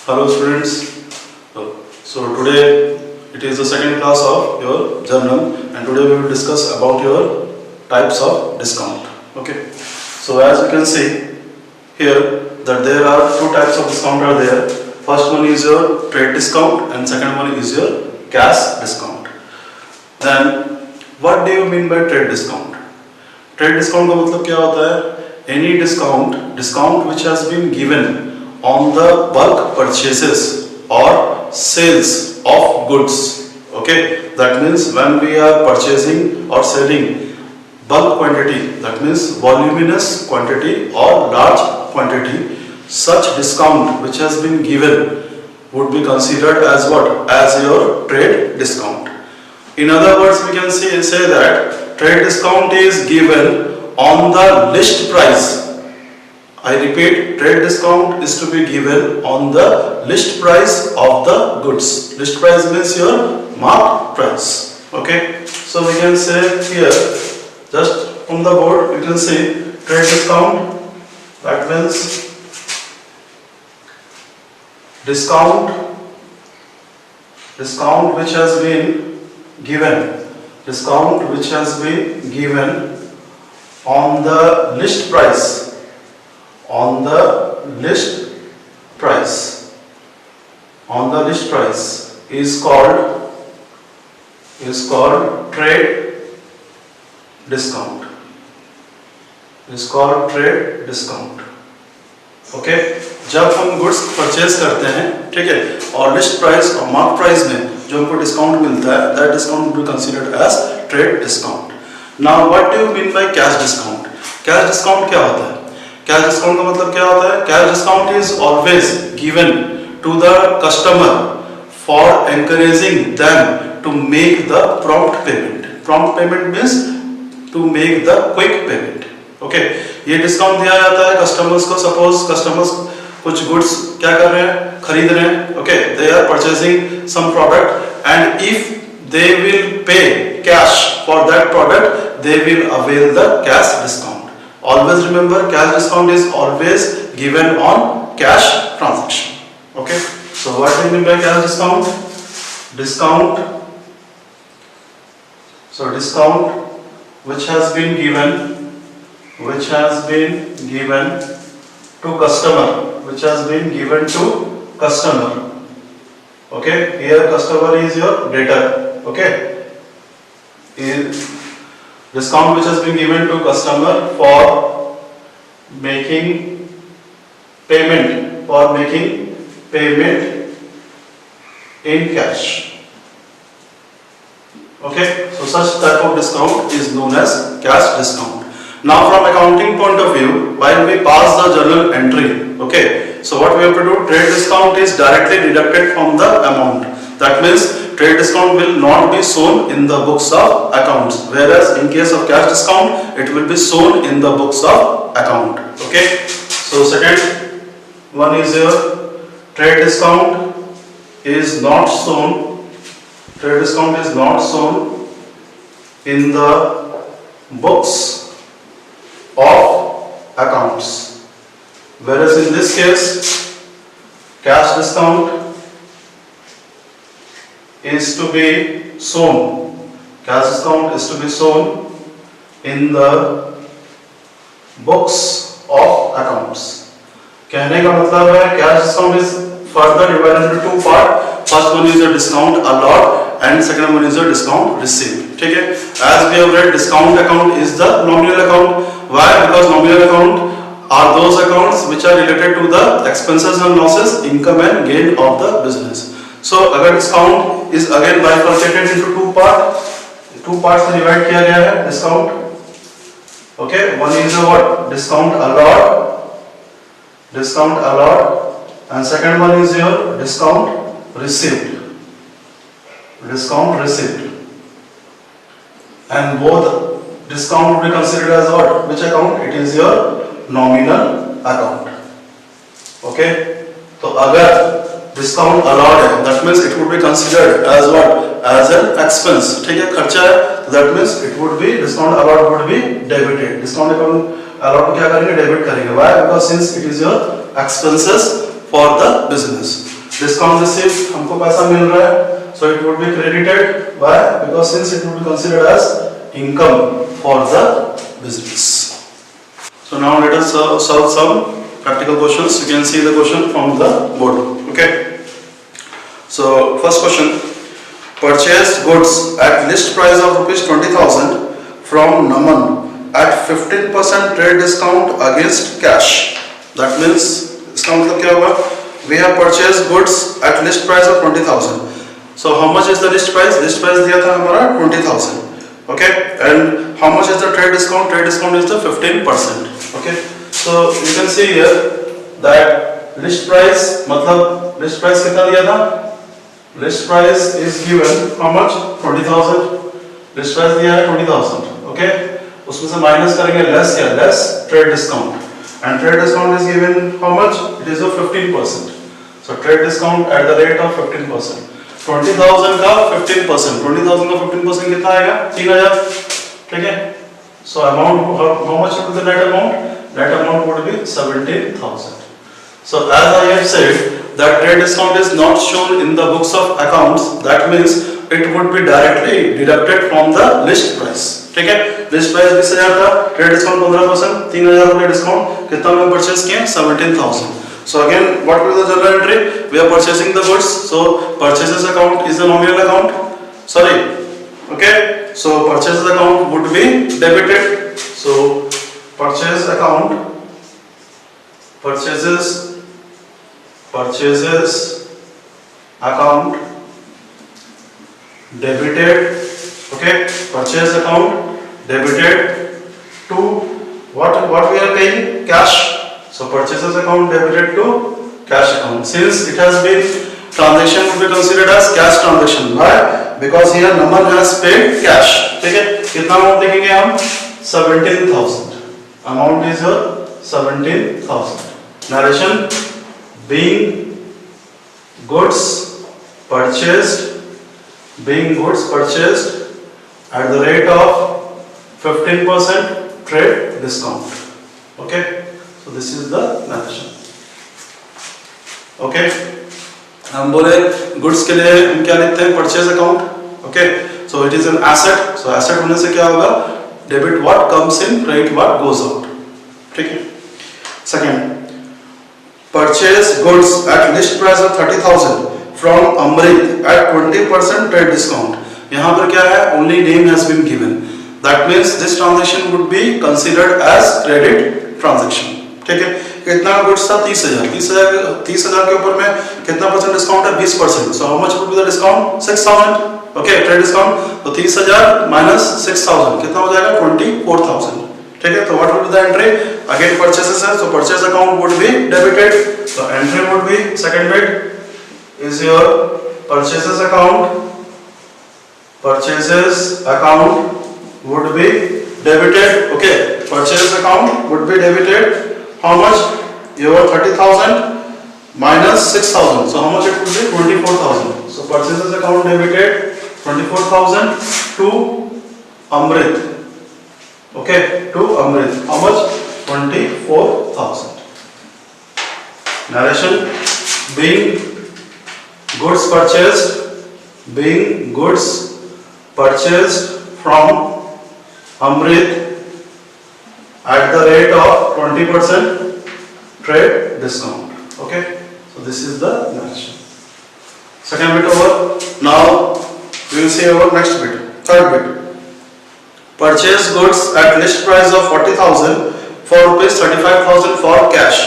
Hello students. So today it is the second class of your journal and today we will discuss about your types of discount. Okay. So as you can see here that there are two types of discount are there. First one is your trade discount and second one is your cash discount. Then what do you mean by trade discount? Trade discount का मतलब क्या होता है? Any discount which has been given on the bulk purchases or sales of goods. Okay, that means when we are purchasing or selling bulk quantity, that means voluminous quantity or large quantity, such discount which has been given would be considered as what? As your trade discount. In other words, we can say that trade discount is given on the list price. I repeat, trade discount is to be given on the list price of the goods. List price means your marked price. Okay, so we can say here, just on the board, you can see trade discount. That means discount which has been given. Discount which has been given on the list price. On the list price is called trade discount. Okay, जब हम goods purchase करते हैं, ठीक है, और list price और mark price में जो हमको डिस्काउंट मिलता है, that discount will be considered as trade discount. Now what do you mean by cash discount? Cash discount क्या होता है? कैश डिस्काउंट का मतलब क्या होता है? Cash discount is always given to the customer for encouraging them to make the prompt payment. Prompt payment means to make the quick payment. Okay, ये discount दिया जाता है कस्टमर्स को. सपोज कस्टमर्स कुछ गुड्स क्या कर रहे हैं, खरीद रहे हैं. Okay, they are purchasing some product and if they will pay cash for that product they will avail the cash discount. Always remember, cash discount is always given on cash transaction. Okay, so what do you mean by cash discount? Discount which has been given to customer. Okay, here customer is your debtor. Okay, discount which has been given to customer for making payment in cash. Okay, so such type of discount is known as cash discount. Now from accounting point of view, while we pass the journal entry, okay, so what we have to do, trade discount is directly deducted from the amount. That means trade discount will not be shown in the books of accounts, whereas in case of cash discount it will be shown in the books of account. Okay, so second one is your trade discount is not shown in the books of accounts, whereas in this case cash discount is to be shown in the books of accounts. कहने का मतलब है cash discount is further divided into two parts. First one is your discount allowed and second one is your discount received. ठीक है, as we have read, discount account is the nominal account. Why? Because nominal account are those accounts which are related to the expenses and losses, income and gain of the business. So अगर discount is again bifurcated into two parts में divide किया गया है discount. Okay, one is what? discount allowed and second one is your discount received. And both discount will be considered as what? Which account? It is your nominal account. Okay, तो अगर discount allowed है, that means it would be considered as what? As an expense. ठीक है, खर्चा है, that means it would be discount allowed would be debited. Discount allowed क्या करेंगे? Debit करेंगे. Why? Because since it is your expenses for the business. Discount receive, हमको पैसा मिल रहा है, so it would be credited. Why? Because since it would be considered as income for the business. So now let us solve some practical questions. You can see the question from the board. Okay. So first question: purchased goods at list price of rupees 20,000 from Naman at 15% trade discount against cash. That means इसका मतलब क्या होगा? We have purchased goods at list price of 20,000. So how much is the list price? List price दिया था हमारा 20,000. Okay. And how much is the trade discount? Trade discount is the 15%. Okay. So you can see here that list price मतलब list price कितना दिया था? List price is given how much? 20,000. List price दिया है 20,000. Okay. उसमें से minus करेंगे less या less trade discount. And trade discount is given how much? It is of 15%. So trade discount at the rate of 15%. 20,000 का 15%. 20,000 का 15% कितना आएगा? 3,000. ठीक है? So amount, how much would be the net amount? Net amount would be 17,000. So as I have said, that trade discount is not shown in the books of accounts. That means it would be directly deducted from the list price. ठीक है? List price 20,000 था, trade discount 15%, 3,000 रुपए discount, कितना में purchase किए? 17,000. So again, what will be the journal entry? We are purchasing the goods. So purchases account is the nominal account. Sorry. Okay. So purchases account would be debited. So purchase account, purchases account debited. Okay, purchase account debited to what we are paying? Cash. So purchases account debited to cash account. Since it has been transaction would be considered as cash transaction. Why? Because here Naman has paid cash. ठीक है? कितना amount देखेंगे हम? 17,000. Amount is your 17,000. Narration: being goods purchased at the rate of 15% trade discount. Okay, so this is the narration. Okay, हम बोले goods के लिए हम क्या लिखते हैं? Purchase account. Okay, so it is an asset. So asset होने से क्या होगा? Debit what comes in, credit what goes out. ठीक है. Second, purchase goods at list price of 30,000 from Amrit at 20% trade discount. यहाँ पर क्या है? Only name has been given. That means this transaction would be considered as credit transaction. ठीक है? कितना goods था? 30,000 के ऊपर में कितना परसेंट डिस्काउंट है? 20%. So how much would be the discount? 6,000. Okay, trade discount. तो 30,000 minus 6,000 कितना हो जाएगा? 24,000. ठीक है? तो what would be the entry? Again purchases है. So purchase account would be debited. So entry would be second bit is your purchases account. Purchases account would be debited. Okay, purchases account would be debited. How much? Your 30,000 minus 6,000. So how much it would be? 24,000. So purchases account debited 24,000 to Amrit. Okay, to Amrit. How much? 24,000. Narration: being goods purchased from Amrit at the rate of 20% trade discount. Okay, so this is the narration. Second bit over. Now we will see our next bit. Third bit. Purchase goods at list price of 40,000 for rupees 35,000 for cash.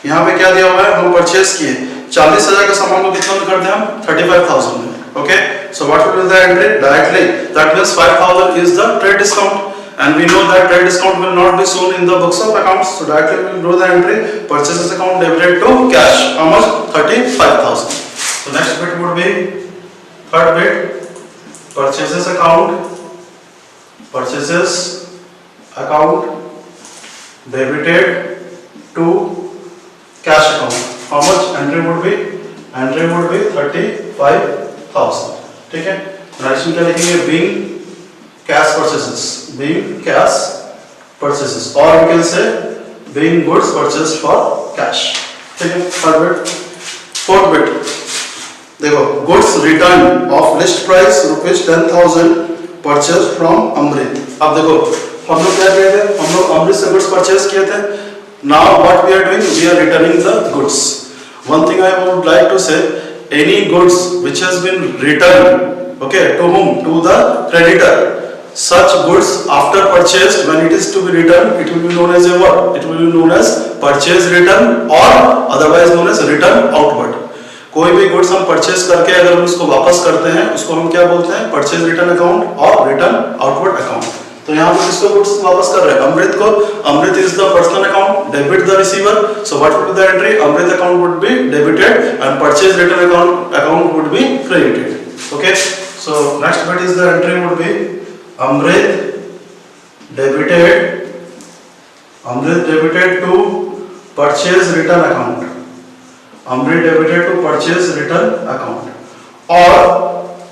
यहाँ पे क्या दिया हुआ है? हम purchase किए 40,000 का सामान को कितना में कर दें हम? 35,000 में. Okay, so what will be the entry? Directly, that means 5,000 is the trade discount, and we know that trade discount will not be shown in the books of accounts. So directly we will do the entry: purchases account debited to cash. How much? 35,000. So next bit would be third bit: purchases account debited to cash account. How much? Entry would be 35,000. ठीक है? राइशन क्या लिखेंगे? being cash purchases, or you can say being goods purchased for cash. ठीक है? Third bit. Fourth bit, देखो goods return of list price ₹10,000 purchase from Amrit. अब देखो हम लोग क्या किए थे, हम लोग अमृत से गुड्स परचेज किए थे। Now what we are doing, we are returning the goods. One thing I would like to say, any goods which has been return, okay, to whom, to the creditor, such goods after purchased, when it is to be returned, it will be known as a what, it will be known as purchase return or otherwise known as return outward। कोई भी goods हम purchase करके अगर हम उसको वापस करते हैं उसको हम क्या बोलते हैं, परचेज रिटर्न अकाउंट और रिटर्न आउटवर्ड अकाउंट। तो यहाँ पर किसको गुड्स वापस कर रहे हैं, अमृत को। Amrit is the personal account, debit the receiver, so what would be the entry, Amrit account would be debited and purchase return account would be credited. Okay, so next bit is the entry would be Amrit debited to purchase return account, Amrit debited to purchase return account, or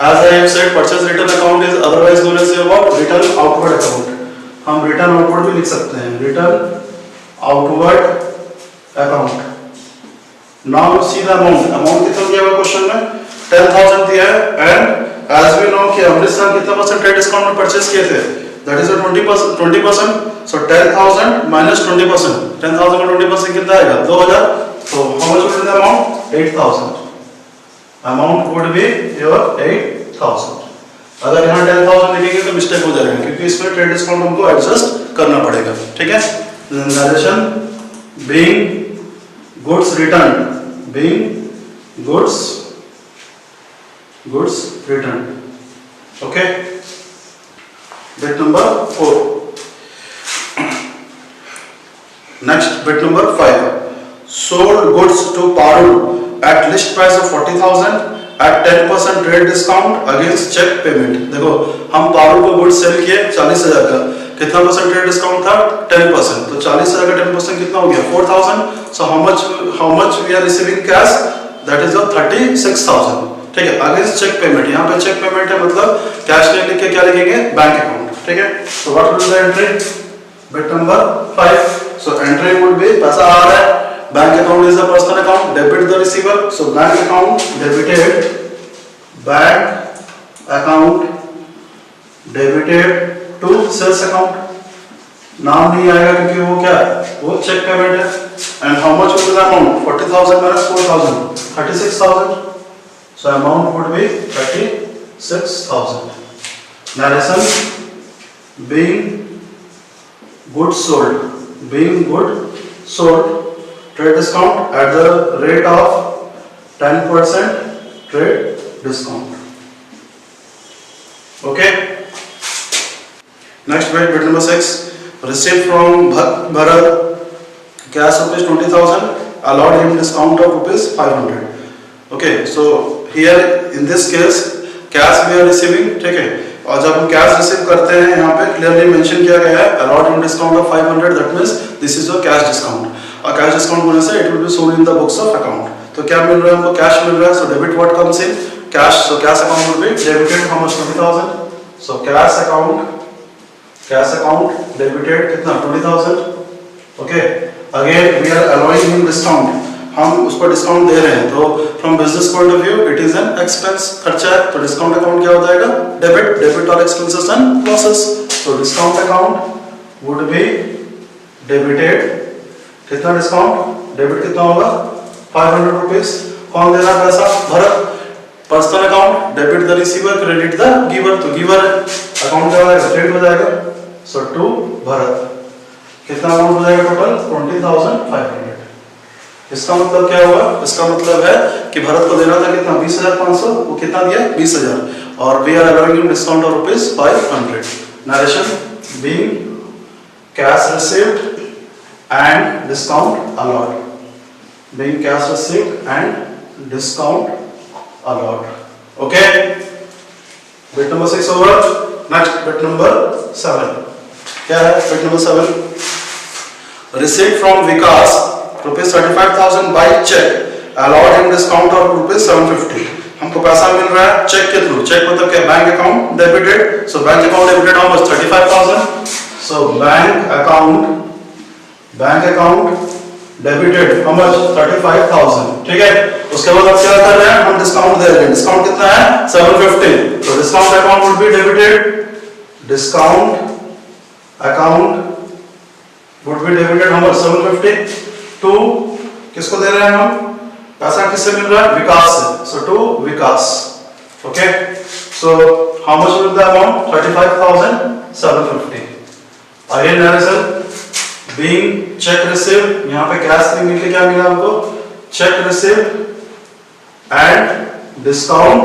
as I have said purchase return account is otherwise known as what, return outward account। हम return outward भी लिख सकते हैं, return outward account। now see the amount कितना दिया हुआ question में, 10,000 दिया है एंड as we know कि अमृत से कितना परसेंट ट्रेड डिस्काउंट में परचेज किए थे, that is 20%, so 10,000 minus 20%, 10,000 का 20% कितना आएगा, 2,000। so how much would be the amount, 8,000, amount would be your 8,000। अगर यहाँ 10,000 लिखेंगे तो मिस्टेक हो जाएगा क्योंकि इसमें ट्रेड डिस्काउंट हमको एडजस्ट करना पड़ेगा, ठीक है। Narration being goods returned, being goods returned, okay। bit number 4। next bit number 5, sold goods to Parul at list price of 40,000 at 10% trade discount against check payment। देखो हम पारुल को गुड्स सेल किए 40,000 का, कितना परसेंट ट्रेड डिस्काउंट था, 10%, तो 40,000 का 10% कितना हो गया, 4,000। so how much we are receiving cash, that is 36,000, ठीक है, अगेंस्ट चेक पेमेंट। यहाँ पे चेक पेमेंट है मतलब कैश नहीं लिख के क्या लिखेंगे, बैंक अकाउंट, ठीक है। so what will be the entry, bit number 5, so entry would be पैसा आ रहा है, bank account is the personal account, debit the receiver, so bank account debited, bank account debited to sales account. नाम नहीं आएगा क्योंकि वो क्या है, वो चेक पेमेंट है। And how much will be the amount, 40,000 minus 4,000, 36,000, so amount would be 36,000। narration being goods sold, trade discount at the rate of 10% trade discount, okay। next bit number 6, received from Bharat cash ₹20,000, allowed him discount of ₹500, okay। so here in this case cash we are receiving, ठीक है। और जब हम cash receive करते हैं यहाँ पे clearly mention किया गया है allowed him discount of 500, that means this is your cash discount। और कैश डिस्काउंट होने से it will be shown in the books of account। तो क्या मिल रहा है हमको, कैश मिल रहा है, so debit what comes in, cash, so cash account will be debited how much, 20,000, so cash account debited कितना, 20,000, okay। again we are allowing him discount, हम उसको डिस्काउंट दे रहे हैं, तो from business point of view it is an expense, खर्चा है, तो discount account क्या हो जाएगा, डेबिट और एक्सपेंसेस एंड लॉसेस। तो discount account would be debited, कितना डिस्काउंट, डेबिट कितना होगा, 500 रुपीज। कौन दे रहा है पैसा, Bharat. Personal account debit the receiver, credit the giver, तो गिवर है, अकाउंट क्या हो जाएगा, क्रेडिट हो जाएगा, सो टू भरत। कितना अमाउंट हो जाएगा टोटल, 20,500। इसका मतलब क्या हुआ, इसका मतलब है कि भरत को देना था कितना, 20,500, वो कितना दिया, 20,000, और we are allowing him discount of ₹500। Narration being cash received and discount allowed, being cash received and discount allowed, okay. Bit number 6 over. Next bit number 7, क्या है bit number 7, received from Vikas ₹35,000 by check, allowed him discount of ₹750। हमको पैसा मिल रहा है check के through, check मतलब क्या, bank account debited, so bank account debited how much, 35,000, so bank account debited how much 35,000, ठीक है। उसके बाद अब क्या कर रहे हैं हम, डिस्काउंट दे रहे हैं। डिस्काउंट कितना है 750, तो discount account would be debited, discount account would be debited how much 750 to, किसको दे रहे हैं हम, पैसा किससे मिल रहा है, विकास से, so to Vikas, okay. So how much will the amount 35,750। Again narration, being cheque receive, यहां पे कैश नहीं मिलके क्या मिला हमको, cheque receive and discount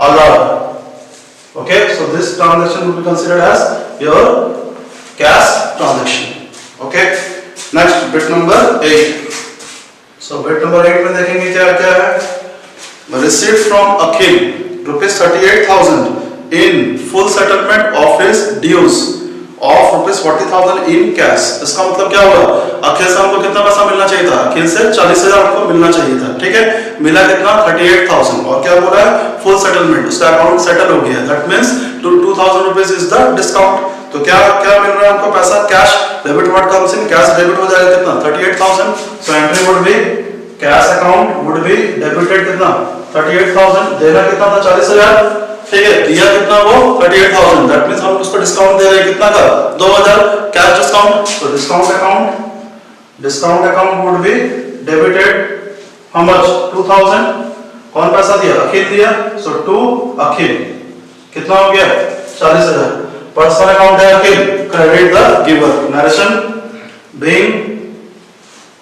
allowed, okay. So this transaction will be considered as your cash transaction, okay. Next bit number 8। So bit number 8 में देखेंगे क्या क्या है, received from Akhil ₹38,000 in full settlement of his dues of ₹40,000 in cash। इसका मतलब क्या होगा, अखिल से हमको कितना पैसा मिलना चाहिए था, अखिल से 40,000 हमको मिलना चाहिए था, ठीक है। मिला कितना 38,000, और क्या बोला है फुल सेटलमेंट, उसका अकाउंट सेटल हो गया, that means 2,000 rupees is the discount. तो क्या क्या मिल रहा है हमको पैसा, cash debit, what comes in cash debit हो जाएगा कितना 38,000। So entry would be cash account would be debited कितना 38,000, देना कितना था 40,000, ठीक है, दिया कितना वो 38,000, दैट मींस हम उसको डिस्काउंट दे रहे हैं कितना का 2,000 कैश डिस्काउंट। तो discount account would be debited how much 2,000, कौन पैसा दिया, अखिल दिया, सो टू अखिल, कितना हो गया 40,000। पर्सनल अकाउंट है Akhil, credit the giver. Narration, being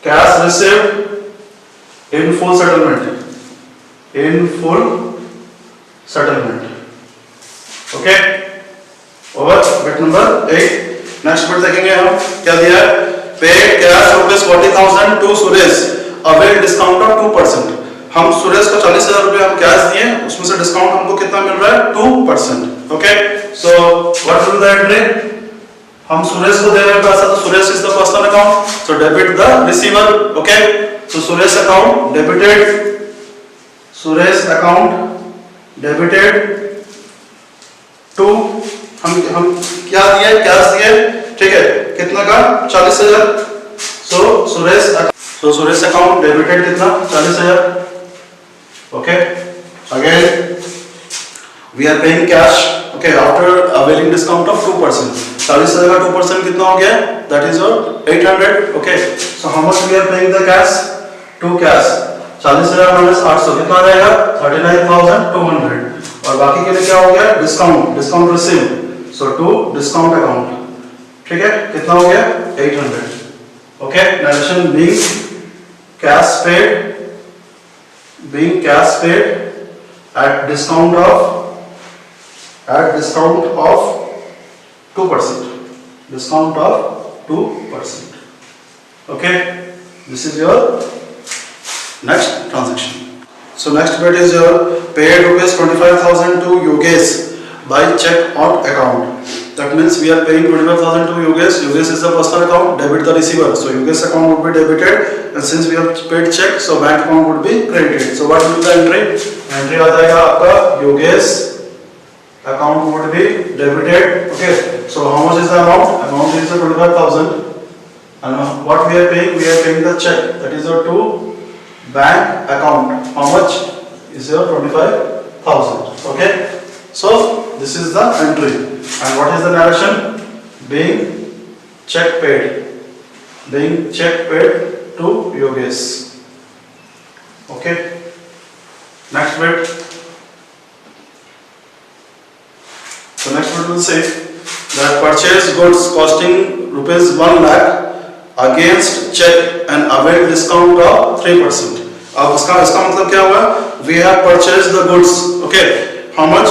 cash received in full settlement, okay. Over bit number 8। Next bit देखेंगे हम, क्या दिया है, paid cash ₹40,000 to Suresh, avail discount of 2%। हम सुरेश को 40,000 रुपए हम कैश दिए, उसमें से डिस्काउंट हमको कितना मिल रहा है 2%, okay. So what will the entry, हम सुरेश को दे रहे हैं पैसा, तो Suresh is the personal account, so debit the receiver, okay. So Suresh account debited, Suresh account debited to, हम क्या दिए, कैश दिए, ठीक है, कितना का 40,000। सो सुरेश अकाउंट डेबिटेड कितना 40,000, okay. Again we are paying cash, okay, after availing discount of 2%, 40,000 का 2% कितना हो गया, that is your 800, okay. So how much we are paying the cash, to cash 40,000 minus 800 कितना आ जाएगा 39,200, और बाकी के लिए क्या हो गया, discount receive, so to discount account, ठीक है, कितना हो गया 800, okay. Narration, being cash paid at discount of 2%, okay. This is your next transaction. So next bit is your paid ₹25,000 to Yogesh by check on account. That means we are paying 25,000 to Yogesh. Yogesh is the personal account, debit the receiver, so Yogesh account would be debited, and since we have paid check, so bank account would be credited. So what will be the entry? Entry आ जाएगा आपका Yogesh account would be debited, okay. So how much is the amount? Amount is 25,000, and what we are paying? We are paying the check, that is your to bank account. How much is your 25,000, okay. So this is the entry, and what is the narration? Being check paid to Yogesh, okay. Next bit. So next bit will say that purchase goods costing ₹1 lakh against check and avail discount of 3%. अब इसका मतलब क्या हुआ? We have purchased the goods, okay. How much?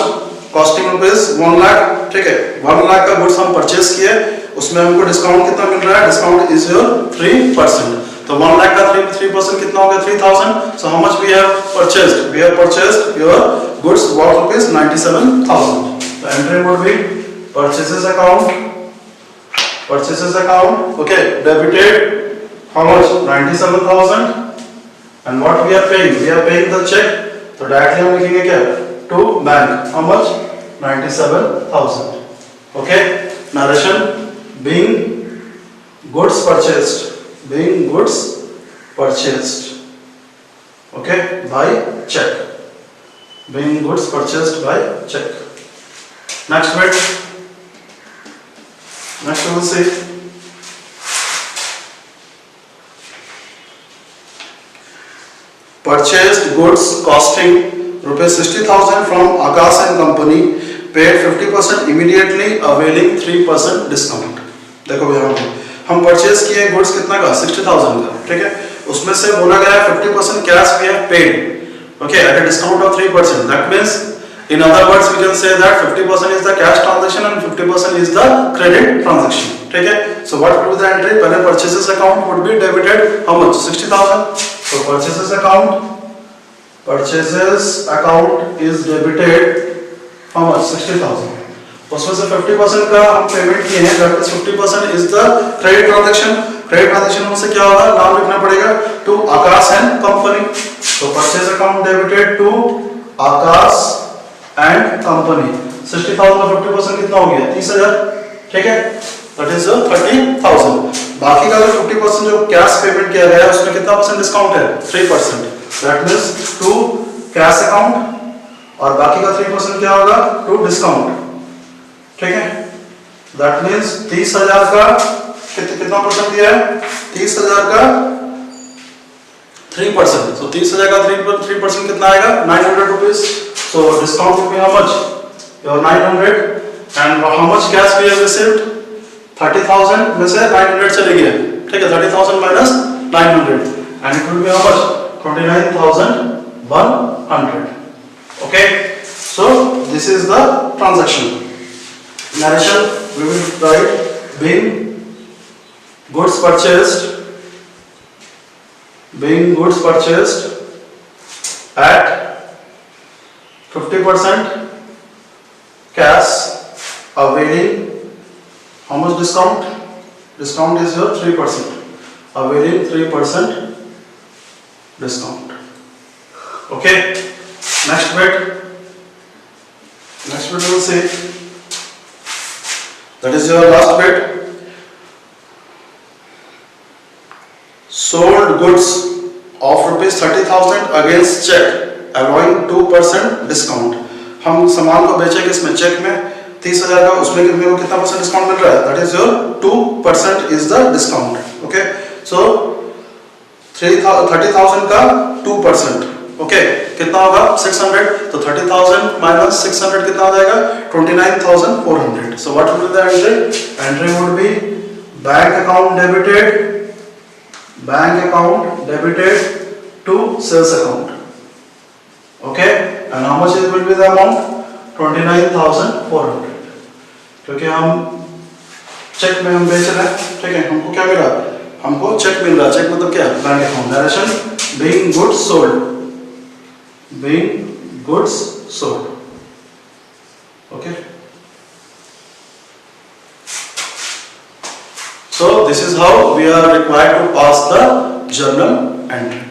Costing ₹1 lakh, ठीक है. 1 लाख का goods हम purchase किए, उसमें हमको डिस्काउंट कितना मिल रहा है? Discount is your 3%. तो 1 लाख का 3% कितना हो गया? 3,000. So how much we have purchased? We have purchased your goods worth ₹97,000. The entry would be purchases account, okay, debited how much? 97,000. And what we are paying? We are paying the check. तो directly हम लिखेंगे क्या? To bank. How much? 97,000. Okay. Narration: being goods purchased being goods purchased, okay, by check, being goods purchased by check. Next bit, next we will see purchased goods costing rupees 60,000 from Akash and Company, paid 50% immediately, availing 3% discount. देखो यहाँ पे हम purchase किए goods कितना का 60,000 का, ठीक है, उसमें से बोला गया है 50% cash we have paid, okay, at a discount of 3%. That means in other words we can say that 50% is the cash transaction and 50% is the credit transaction, ठीक है. So what would be the entry? पहले purchases account would be debited how much? 60,000. So purchases account is debited how much? 60,000. उसमें से 50% का हम payment किए हैं, that is 50% is the credit transaction. Credit transaction में से क्या होगा, नाम लिखना पड़ेगा to Akash and Company. So purchase account debited to Akash and Company. 60,000 का 50% कितना हो गया? 30,000, ठीक है, that is 30,000. बाकी का जो 50% जो कैश पेमेंट किया गया है उसमें कितना परसेंट डिस्काउंट है? 3%. That means to cash account और बाकी का 3% क्या होगा? To discount, ठीक है. That means 30,000 का कितना परसेंट दिया है? 30,000 का 3%. So 30,000 का 3% कितना आएगा? 900 rupees. So discount will be how much? Your 900. And how much cash we have received? 30,000 में से 900 चले गए, ठीक है, 30,000 minus 900 and it will be how much? 29,100. Okay, so this is the transaction. Narration we will write being goods purchased at 50% cash, availing how much discount? Discount is your 3%, availing 3% discount. Okay, next bit we will see, that is your last bit. Sold goods of rupees 30,000 against check, allowing 2% discount. हम सामान को बेचे किसमें? Check में. 30,000 का उसमें कितने को कितना परसेंट डिस्काउंट मिल रहा है? That is your 2% is the discount. Okay, so 30,000 का 2%, okay, कितना होगा? 600. तो 30,000 minus 600 कितना हो जाएगा? 29,400. So what will be the entry? Entry would be bank account debited to sales account. Okay, and how much will be the amount? 29,400. क्योंकि हम check में हम बेच रहे हैं, ठीक है, हमको क्या मिला? हमको चेक मिल रहा. चेक मतलब क्या? Bank account. Narration being goods sold. Okay, so this is how we are required to pass the journal entry.